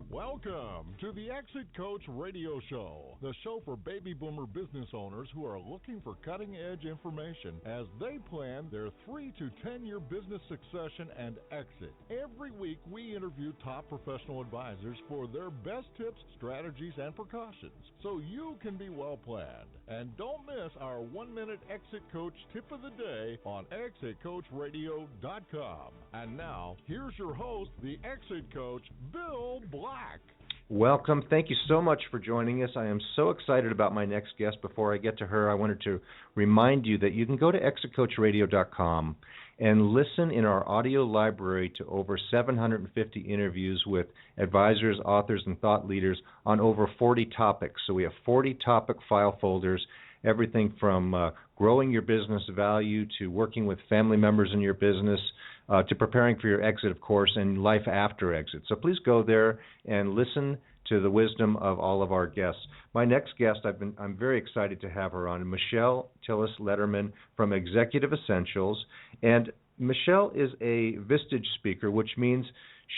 Welcome to the Exit Coach Radio Show, the show for baby boomer business owners who are looking for cutting-edge information as they plan their 3 to 10-year business succession and exit. Every week, we interview top professional advisors for their best tips, strategies, and precautions so you can be well planned. And don't miss our 1-minute Exit Coach tip of the day on exitcoachradio.com. And now, here's your host, the Exit Coach, Bill Black. Welcome. Thank you so much for joining us. I am so excited about my next guest. Before I get to her, I wanted to remind you that you can go to exitcoachradio.com and listen in our audio library to over 750 interviews with advisors, authors, and thought leaders on over 40 topics. So we have 40 topic file folders, everything from growing your business value to working with family members in your business, to preparing for your exit, of course, and life after exit. So please go there and listen to the wisdom of all of our guests. My next guest, I'm very excited to have her on, Michelle Tillis Lederman from Executive Essentials. And Michelle is a Vistage speaker, which means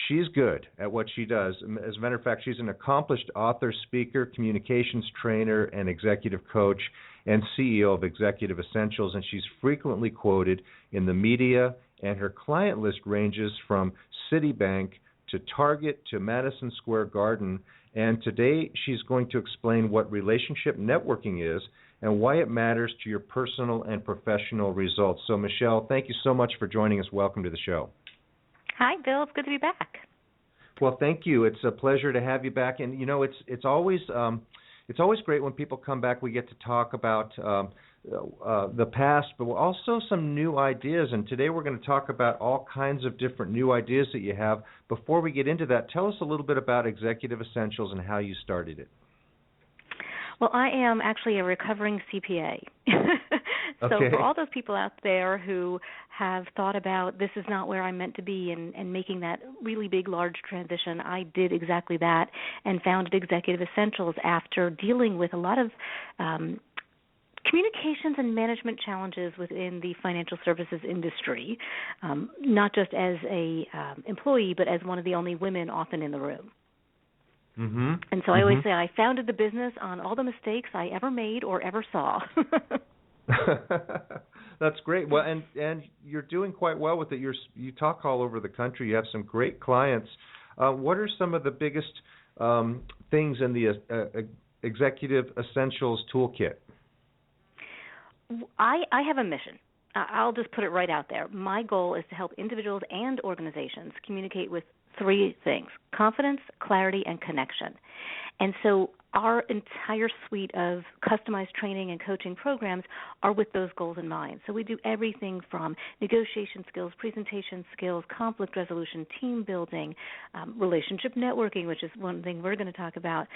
she's good at what she does. As a matter of fact, she's an accomplished author, speaker, communications trainer, and executive coach, and CEO of Executive Essentials, and she's frequently quoted in the media, and her client list ranges from Citibank to Target to Madison Square Garden. And today she's going to explain what relationship networking is and why it matters to your personal and professional results. So, Michelle, thank you so much for joining us. Welcome to the show. Hi, Bill. It's good to be back. Well, thank you. It's a pleasure to have you back. And, you know, it's always great when people come back. We get to talk about the past, but also some new ideas. And today we're going to talk about all kinds of different new ideas that you have. Before we get into that, tell us a little bit about Executive Essentials and how you started it. Well, I am actually a recovering CPA. So Okay. for all those people out there who have thought about this is not where I'm meant to be and making that really big, large transition, I did exactly that and founded Executive Essentials after dealing with a lot of communications and management challenges within the financial services industry, not just as a employee, but as one of the only women often in the room. Mm-hmm. And so I always say I founded the business on all the mistakes I ever made or ever saw. That's great. Well, and you're doing quite well with it. You talk all over the country. You have some great clients. What are some of the biggest things in the Executive Essentials toolkit? I have a mission. I'll just put it right out there. My goal is to help individuals and organizations communicate with 3 things: confidence, clarity, and connection. And so our entire suite of customized training and coaching programs are with those goals in mind. So we do everything from negotiation skills, presentation skills, conflict resolution, team building, relationship networking, which is one thing we're going to talk about,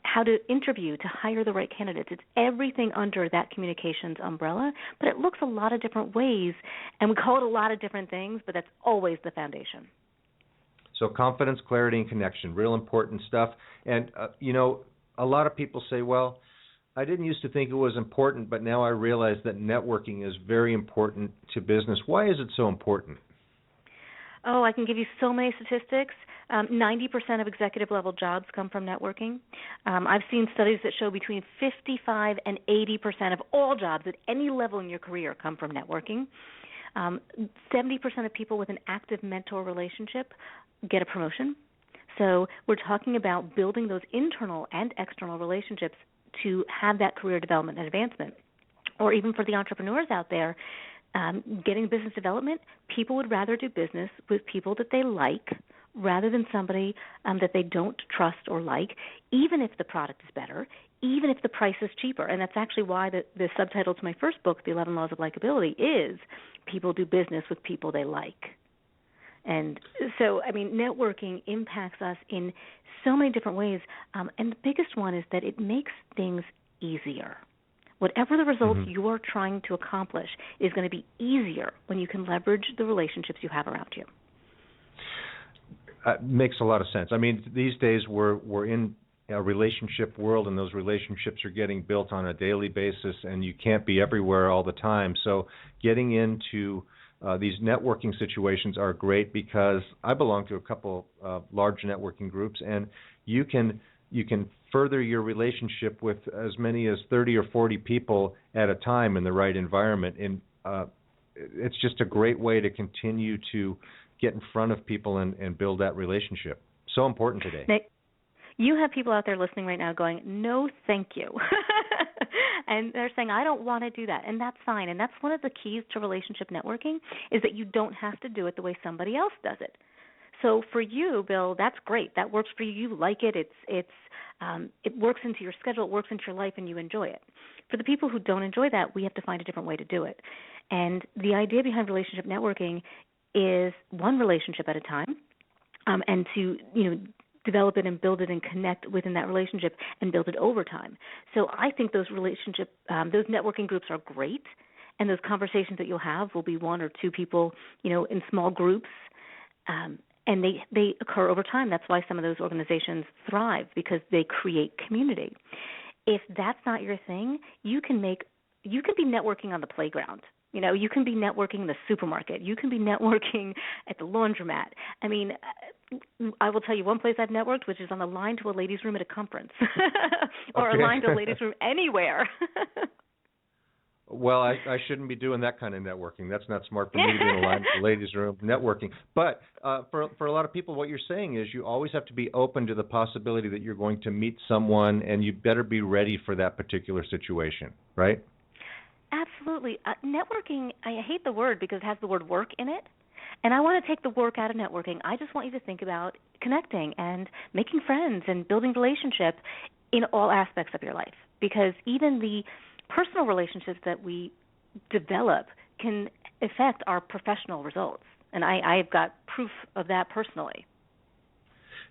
how to interview to hire the right candidates. It's everything under that communications umbrella, but it looks a lot of different ways, and we call it a lot of different things, but that's always the foundation. So confidence, clarity, and connection, real important stuff. And, you know, a lot of people say, well, I didn't used to think it was important, but now I realize that networking is very important to business. Why is it so important? Oh, I can give you so many statistics. 90% of executive-level jobs come from networking. I've seen studies that show between 55 and 80% of all jobs at any level in your career come from networking. 70% of people with an active mentor relationship get a promotion. So we're talking about building those internal and external relationships to have that career development and advancement. Or even for the entrepreneurs out there, getting business development, people would rather do business with people that they like rather than somebody that they don't trust or like, even if the product is better, even if the price is cheaper. And that's actually why the subtitle to my first book, The 11 Laws of Likability, is people do business with people they like. And so, I mean, networking impacts us in so many different ways. And the biggest one is that it makes things easier. Whatever the result you are trying to accomplish is going to be easier when you can leverage the relationships you have around you. Makes a lot of sense. I mean, these days we're in a relationship world, and those relationships are getting built on a daily basis, and you can't be everywhere all the time. So getting into these networking situations are great because I belong to a couple large networking groups, and you can further your relationship with as many as 30 or 40 people at a time in the right environment. And it's just a great way to continue to get in front of people and build that relationship. So important today. Nick, you have people out there listening right now going, no, thank you. And they're saying, I don't want to do that. And that's fine. And that's one of the keys to relationship networking is that you don't have to do it the way somebody else does it. So for you, Bill, that's great. That works for you. You like it. It works into your schedule. It works into your life, and you enjoy it. For the people who don't enjoy that, we have to find a different way to do it. And the idea behind relationship networking is one relationship at a time, and to develop it and build it and connect within that relationship and build it over time. So I think those those networking groups are great, and those conversations that you'll have will be one or two people, in small groups, and they occur over time. That's why some of those organizations thrive, because they create community. If that's not your thing, you can be networking on the playground. You can be networking in the supermarket. You can be networking at the laundromat. I mean, I will tell you one place I've networked, which is on the line to a ladies' room at a conference or a line to a ladies' room anywhere. Well, I shouldn't be doing that kind of networking. That's not smart for me to be in a line to the ladies' room networking. But for a lot of people, what you're saying is you always have to be open to the possibility that you're going to meet someone, and you better be ready for that particular situation, right? Absolutely. Networking, I hate the word because it has the word work in it, and I want to take the work out of networking. I just want you to think about connecting and making friends and building relationship in all aspects of your life, because even the personal relationships that we develop can affect our professional results, and I've got proof of that personally.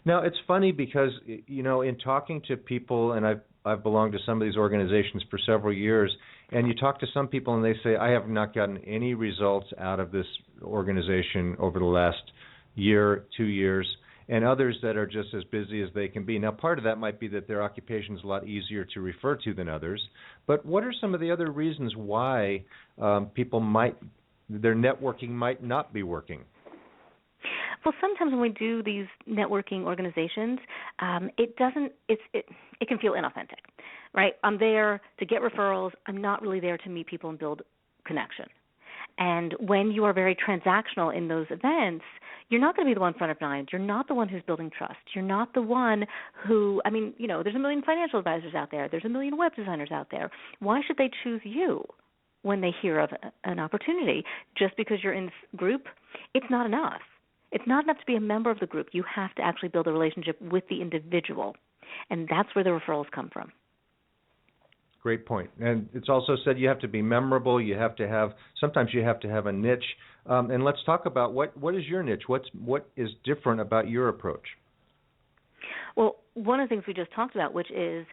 Now, it's funny because, in talking to people, and I've belonged to some of these organizations for several years, and you talk to some people and they say, I have not gotten any results out of this organization over the last year, 2 years, and others that are just as busy as they can be. Now, part of that might be that their occupation is a lot easier to refer to than others, but what are some of the other reasons why their networking might not be working? Well, sometimes when we do these networking organizations, it can feel inauthentic, right? I'm there to get referrals. I'm not really there to meet people and build connection. And when you are very transactional in those events, you're not going to be the one front of mind. You're not the one who's building trust. You're not the one who, there's a million financial advisors out there. There's a million web designers out there. Why should they choose you when they hear of an opportunity? Just because you're in this group, it's not enough. It's not enough to be a member of the group. You have to actually build a relationship with the individual, and that's where the referrals come from. Great point. And it's also said you have to be memorable. Sometimes you have to have a niche. And let's talk about what is your niche? What is different about your approach? Well, one of the things we just talked about, which is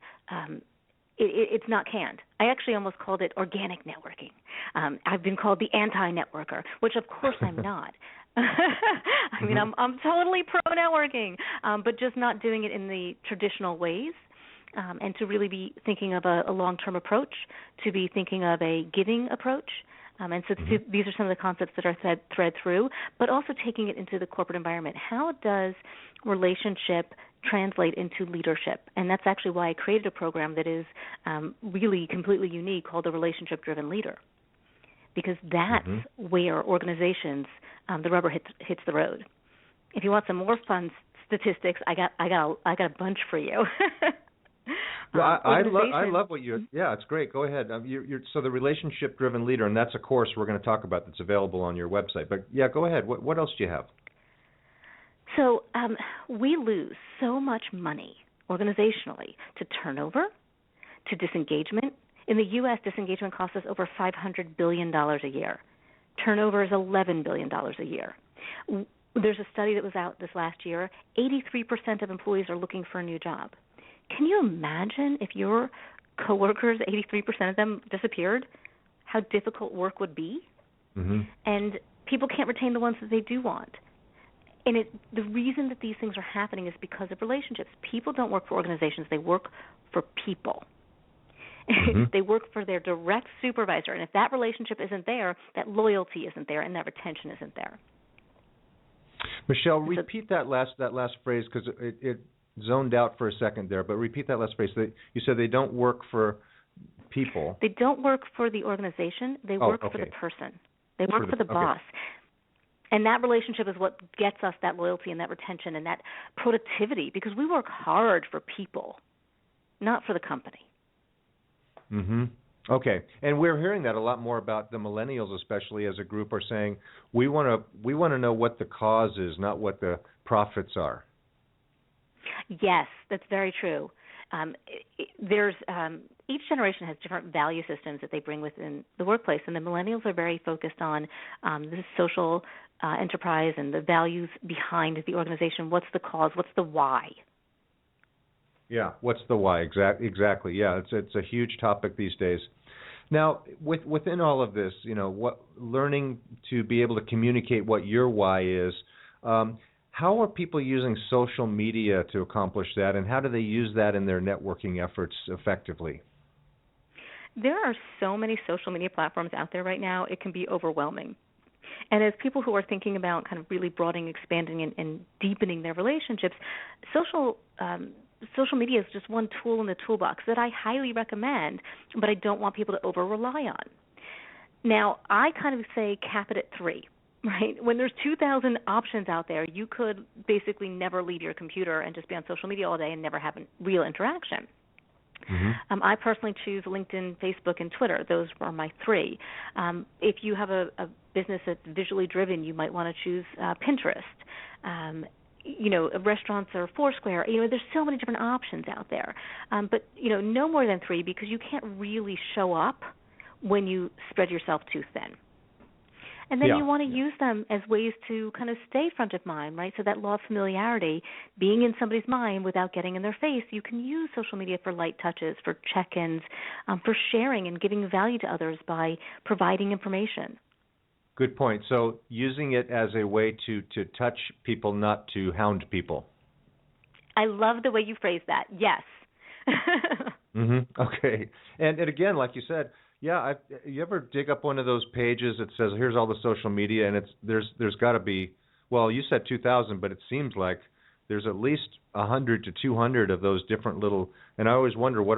it's not canned. I actually almost called it organic networking. I've been called the anti-networker, which of course I'm not. I'm totally pro-networking, but just not doing it in the traditional ways, and to really be thinking of a long-term approach, to be thinking of a giving approach. And so these are some of the concepts that are thread through, but also taking it into the corporate environment. How does relationship translate into leadership? And that's actually why I created a program that is really completely unique called the Relationship-Driven Leader, because that's where organizations, the rubber hits the road. If you want some more fun statistics, I got a bunch for you. Well, I love what you. Yeah, it's great. Go ahead. So the relationship-driven leader, and that's a course we're going to talk about that's available on your website. But yeah, go ahead. What else do you have? So we lose so much money organizationally to turnover, to disengagement. In the U.S., disengagement costs us over $500 billion a year. Turnover is $11 billion a year. There's a study that was out this last year. 83% of employees are looking for a new job. Can you imagine if your coworkers, 83% of them disappeared, how difficult work would be? And people can't retain the ones that they do want. And the reason that these things are happening is because of relationships. People don't work for organizations. They work for people. They work for their direct supervisor, and if that relationship isn't there, that loyalty isn't there, and that retention isn't there. Michelle, repeat that last phrase, because it zoned out for a second there. But repeat that last phrase. You said they don't work for people. They don't work for the organization. They work for the person. They work for the boss. And that relationship is what gets us that loyalty and that retention and that productivity, because we work hard for people, not for the company. Mm-hmm. Okay. And we're hearing that a lot more about the millennials, especially as a group, are saying we want to know what the cause is, not what the profits are. Yes, that's very true. Each generation has different value systems that they bring within the workplace, and the millennials are very focused on the social enterprise and the values behind the organization. What's the cause? What's the why? Yeah, what's the why? Exactly. Yeah, it's a huge topic these days. Now, within all of this, learning to be able to communicate what your why is. How are people using social media to accomplish that, and how do they use that in their networking efforts effectively? There are so many social media platforms out there right now, it can be overwhelming. And as people who are thinking about kind of really broadening, expanding, and deepening their relationships, social media is just one tool in the toolbox that I highly recommend, but I don't want people to over-rely on. Now, I kind of say cap it at 3. Right? When there's 2,000 options out there, you could basically never leave your computer and just be on social media all day and never have a real interaction. Mm-hmm. I personally choose LinkedIn, Facebook, and Twitter. Those are my 3. If you have a business that's visually driven, you might want to choose Pinterest. Restaurants or Foursquare. There's so many different options out there. But no more than 3, because you can't really show up when you spread yourself too thin. And then you want to use them as ways to kind of stay front of mind, right? So that law of familiarity, being in somebody's mind without getting in their face, you can use social media for light touches, for check-ins, for sharing and giving value to others by providing information. Good point. So using it as a way to touch people, not to hound people. I love the way you phrase that. Yes. Mm-hmm. Okay. And again, like you said, you ever dig up one of those pages that says, here's all the social media, and there's got to be, well, you said 2,000, but it seems like there's at least 100 to 200 of those different little, and I always wonder what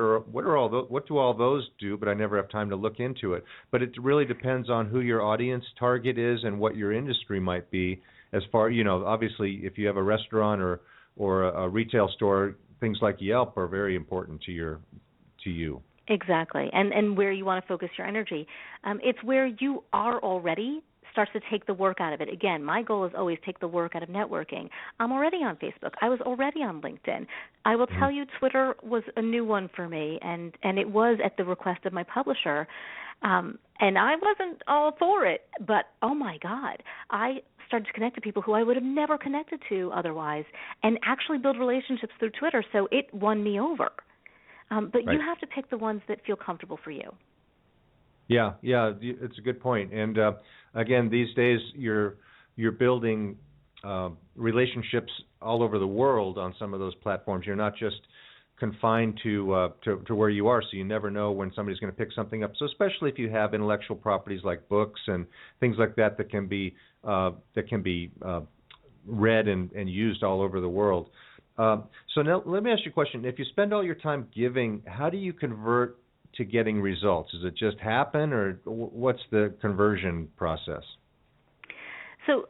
do all those do, but I never have time to look into it. But it really depends on who your audience target is and what your industry might be. As far, obviously, if you have a restaurant or a retail store, things like Yelp are very important to you. Exactly, and where you want to focus your energy. It's where you are already starts to take the work out of it. Again, my goal is always take the work out of networking. I'm already on Facebook. I was already on LinkedIn. I will tell you Twitter was a new one for me, and it was at the request of my publisher. And I wasn't all for it, but oh my God, I started to connect to people who I would have never connected to otherwise and actually build relationships through Twitter, so it won me over. But right. You have to pick the ones that feel comfortable for you. Yeah, it's a good point. And again, these days you're building relationships all over the world on some of those platforms. You're not just confined to where you are, so you never know when somebody's going to pick something up. So especially if you have intellectual properties like books and things like that can be read and used all over the world. So now let me ask you a question. If you spend all your time giving, how do you convert to getting results? Does it just happen, or what's the conversion process? So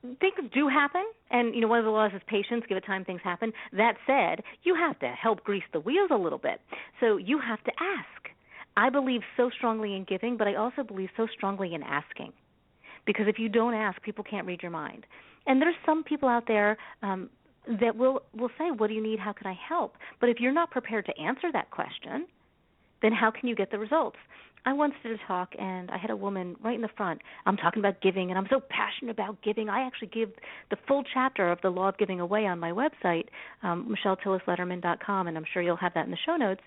things do happen, and one of the laws is patience. Give it time, things happen. That said, you have to help grease the wheels a little bit. So you have to ask. I believe so strongly in giving, but I also believe so strongly in asking. Because if you don't ask, people can't read your mind. And there's some people out there that will say, what do you need? How can I help? But if you're not prepared to answer that question, then how can you get the results? I once did a talk, and I had a woman right in the front. I'm talking about giving, and I'm so passionate about giving. I actually give the full chapter of the Law of Giving away on my website, MichelleTillisLederman.com, and I'm sure you'll have that in the show notes.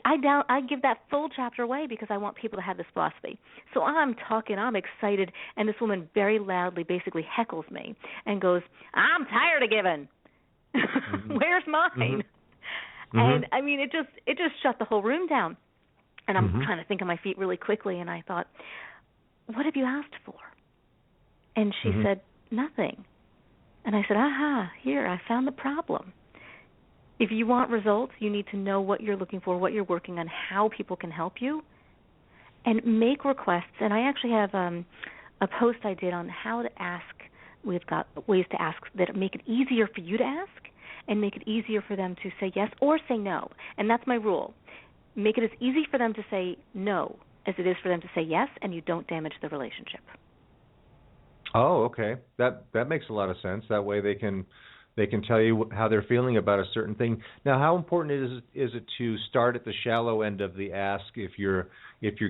I give that full chapter away because I want people to have this philosophy. So I'm talking, I'm excited, and this woman very loudly basically heckles me and goes, I'm tired of giving. Mm-hmm. Where's mine? And I mean, it just shut the whole room down. And I'm trying to think on my feet really quickly, and I thought, what have you asked for? And she said, nothing. And I said, aha, here, I found the problem. If you want results, you need to know what you're looking for, what you're working on, how people can help you, and make requests. And I actually have a post I did on how to ask. We've got ways to ask that make it easier for you to ask and make it easier for them to say yes or say no. And that's my rule. Make it as easy for them to say no as it is for them to say yes, and you don't damage the relationship. Oh, okay. That makes a lot of sense. That way they can tell you how they're feeling about a certain thing. Now, how important is it to start at the shallow end of the ask if you're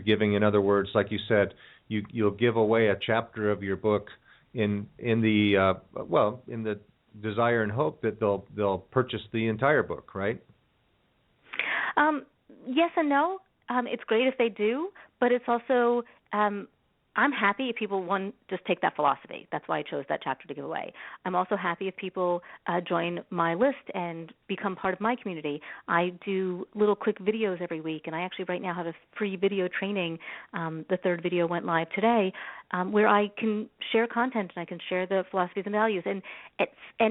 giving? In other words, like you said, you'll give away a chapter of your book in the desire and hope that they'll purchase the entire book, right? Yes and no. It's great if they do, but it's also I'm happy if people, one, just take that philosophy. That's why I chose that chapter to give away. I'm also happy if people join my list and become part of my community. I do little quick videos every week, and I actually right now have a free video training. The third video went live today, where I can share content and I can share the philosophies and values. And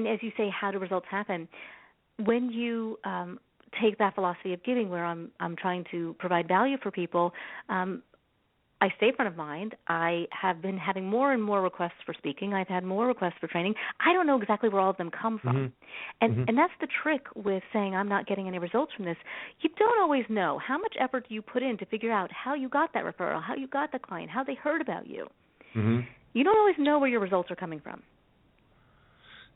as you say, how do results happen? When you take that philosophy of giving, where I'm trying to provide value for people, I stay front of mind. I have been having more and more requests for speaking. I've had more requests for training. I don't know exactly where all of them come from. And that's the trick with saying I'm not getting any results from this. You don't always know how much effort you put in to figure out how you got that referral, how you got the client, how they heard about you. You don't always know where your results are coming from.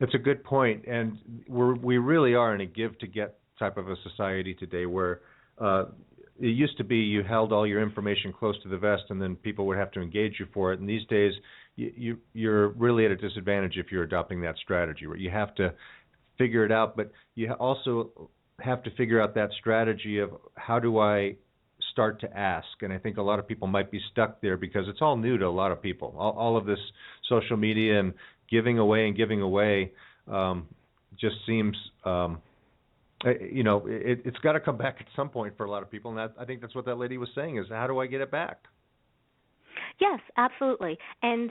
That's a good point. And we really are in a give-to-get type of a society today where it used to be you held all your information close to the vest and then people would have to engage you for it. And these days, you're really at a disadvantage if you're adopting that strategy, where you have to figure it out, but you also have to figure out that strategy of how do I start to ask. And I think a lot of people might be stuck there because it's all new to a lot of people. All of this social media and giving away just seems... it's got to come back at some point for a lot of people, and I think that's what that lady was saying is, how do I get it back? Yes, absolutely. And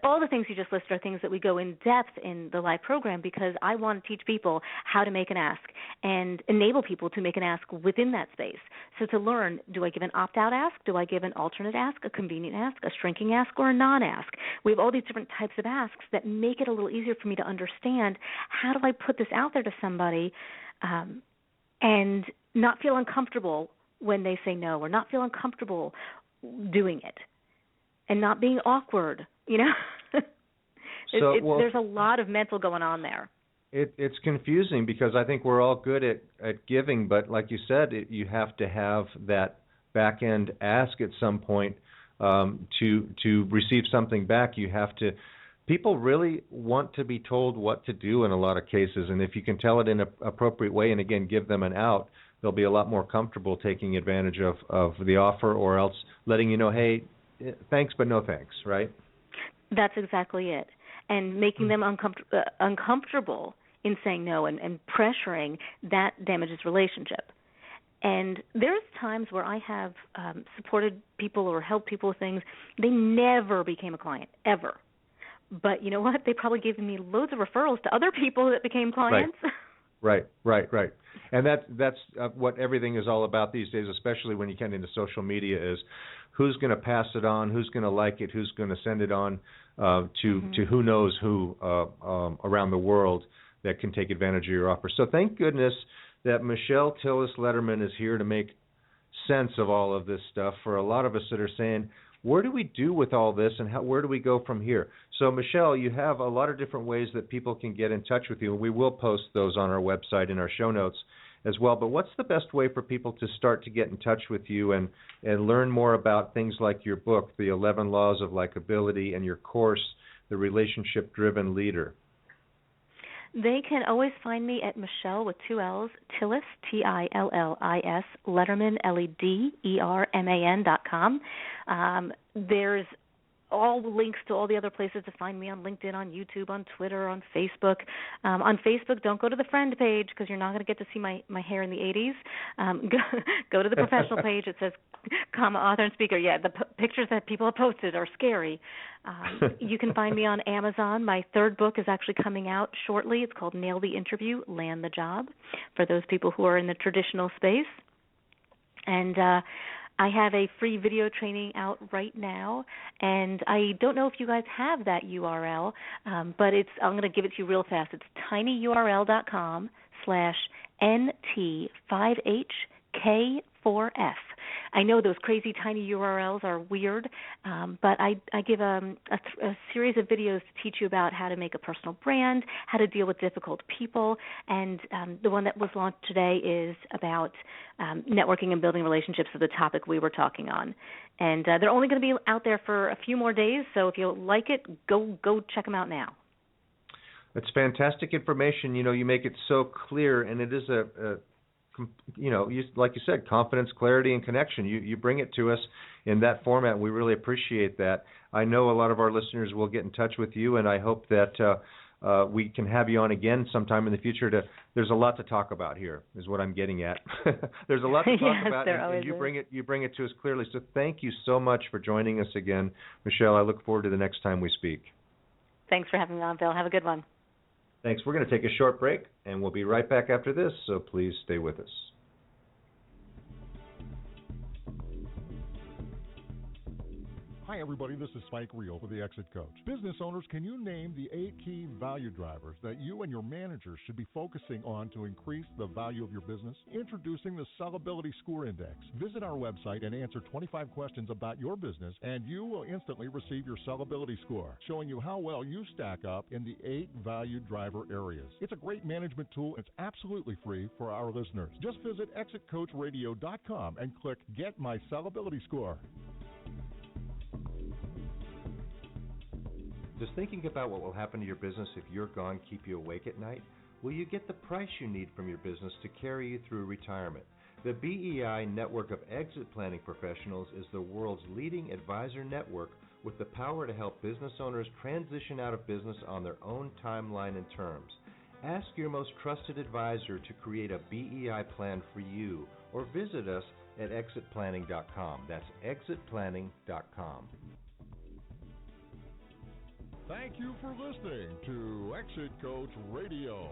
all the things you just listed are things that we go in depth in the live program, because I want to teach people how to make an ask and enable people to make an ask within that space. So to learn, do I give an opt-out ask? Do I give an alternate ask, a convenient ask, a shrinking ask, or a non-ask? We have all these different types of asks that make it a little easier for me to understand how do I put this out there to somebody and not feel uncomfortable when they say no, or not feel uncomfortable doing it, and not being awkward, there's a lot of mental going on there. It's confusing because I think we're all good at giving, but like you said, you have to have that back end ask at some point to receive something back. You have to. People really want to be told what to do in a lot of cases, and if you can tell it in an appropriate way and, again, give them an out, they'll be a lot more comfortable taking advantage of the offer, or else letting you know, hey, thanks but no thanks, right? That's exactly it. And making them uncomfortable in saying no and pressuring, that damages relationship. And there's times where I have supported people or helped people with things, they never became a client, ever. But you know what? They probably gave me loads of referrals to other people that became clients. Right. And that's what everything is all about these days, especially when you get into social media, is who's going to pass it on, who's going to like it, who's going to send it on to who knows who around the world that can take advantage of your offer. So thank goodness that Michelle Tillis Lederman is here to make sense of all of this stuff for a lot of us that are saying, where do we do with all this, and where do we go from here? So, Michelle, you have a lot of different ways that people can get in touch with you, and we will post those on our website in our show notes as well. But what's the best way for people to start to get in touch with you and learn more about things like your book, The 11 Laws of Likability, and your course, The Relationship-Driven Leader? They can always find me at Michelle with 2 L's, Tillis, Tillis, Lederman, Lederman.com. There's all links to all the other places to find me on LinkedIn, on YouTube, on Twitter, on Facebook. On Facebook, don't go to the friend page because you're not going to get to see my hair in the 80s. Go to the professional page. It says, author and speaker. Yeah, the pictures that people have posted are scary. You can find me on Amazon. My third book is actually coming out shortly. It's called Nail the Interview, Land the Job, for those people who are in the traditional space. And I have a free video training out right now, and I don't know if you guys have that URL, but I'm going to give it to you real fast. It's tinyurl.com/NT5HK4F. I know those crazy tiny URLs are weird, but I give a series of videos to teach you about how to make a personal brand, how to deal with difficult people, and the one that was launched today is about networking and building relationships, with the topic we were talking on. And they're only going to be out there for a few more days, so if you like it, go check them out now. That's fantastic information. You make it so clear, and it is like you said, confidence, clarity, and connection. You bring it to us in that format. We really appreciate that. I know a lot of our listeners will get in touch with you, and I hope that we can have you on again sometime in the future. There's a lot to talk about here, is what I'm getting at. There's a lot to talk about, and you bring it to us clearly. So thank you so much for joining us again, Michelle. I look forward to the next time we speak. Thanks for having me on, Bill. Have a good one. Thanks. We're going to take a short break, and we'll be right back after this, so please stay with us. Hi, everybody. This is Spike Reel with the Exit Coach. Business owners, can you name the 8 key value drivers that you and your managers should be focusing on to increase the value of your business? Introducing the Sellability Score Index. Visit our website and answer 25 questions about your business, and you will instantly receive your sellability score, showing you how well you stack up in the 8 value driver areas. It's a great management tool. It's absolutely free for our listeners. Just visit exitcoachradio.com and click Get My Sellability Score. Does thinking about what will happen to your business if you're gone keep you awake at night? Will you get the price you need from your business to carry you through retirement? The BEI network of exit planning professionals is the world's leading advisor network with the power to help business owners transition out of business on their own timeline and terms. Ask your most trusted advisor to create a BEI plan for you, or visit us at exitplanning.com. That's exitplanning.com. Thank you for listening to Exit Coach Radio.